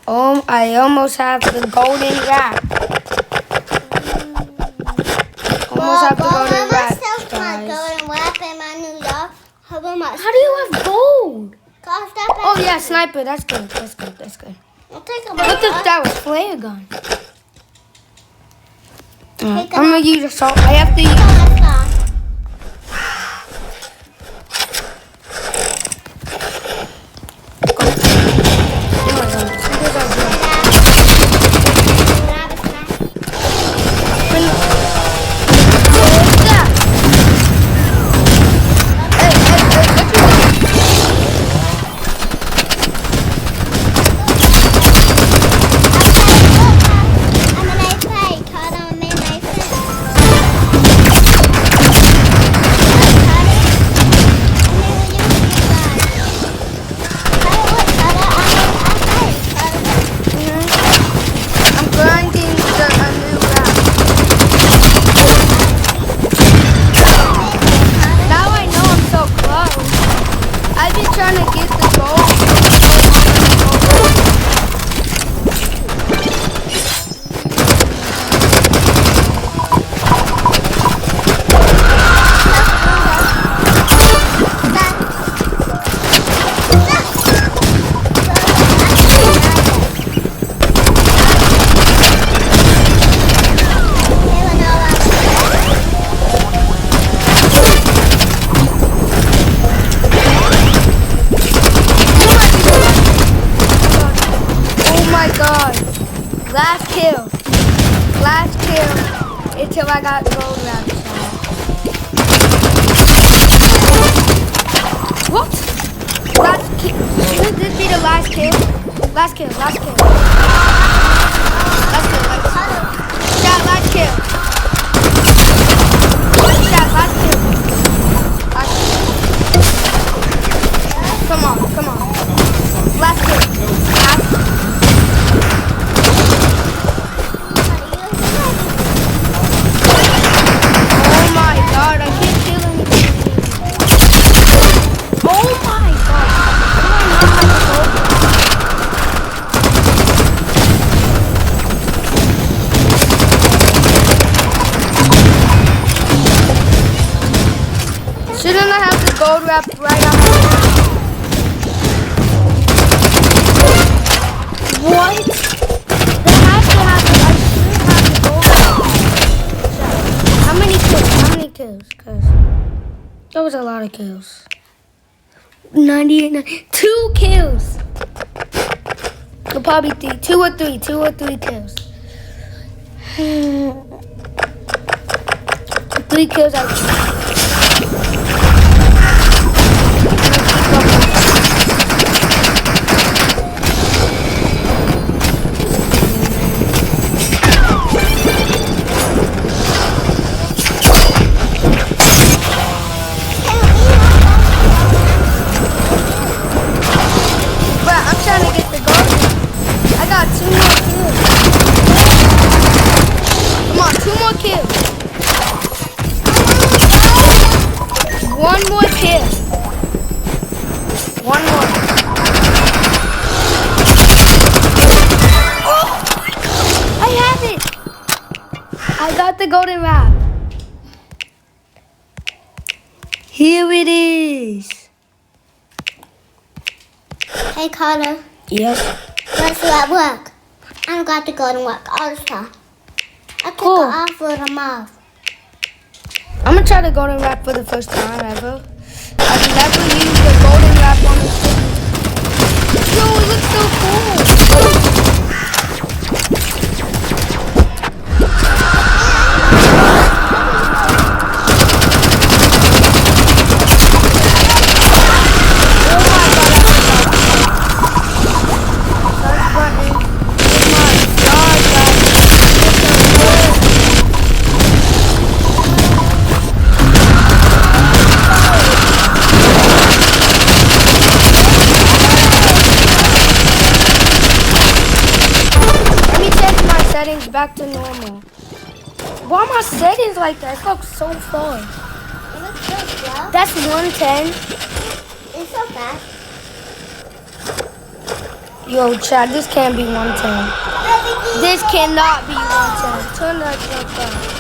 I almost have the golden wrap. Almost have the golden wrap, my golden wrap in my New York. How do you have gold? Oh Yeah, sniper. That's good. That's good. That's good. Look at That was flare gun. I'm gonna use assault. I have to use. Last kill until I got gold wrap. What? Last kill. Shouldn't this be the last kill? Last kill. Last kill. Last kill. Yeah, last kill. Yeah, last kill. Last kill. Come on. Come on. Last kill. Last. Shouldn't I have the gold wrap right on my What? They have to have it. I should have the gold wrap. How many kills? How many kills? Because that was a lot of kills. 98. 2 kills. Or probably 3. 2 or 3. 2 or 3 kills. 3 kills out. The golden wrap. Here it is. Hey Carter. Yes. Let's do at work. I got the golden wrap all the time. I took it off with a mouth. I'm gonna try the golden wrap for the first time ever. I've never used the golden wrap on the stick. Yo, it looks so cool. Back to normal. Why are my settings like that? It looks so far. It looks so slow. That's 110. It's so fast. Yo, Chad, this can't be 110. This cannot be 110. Turn that jump up.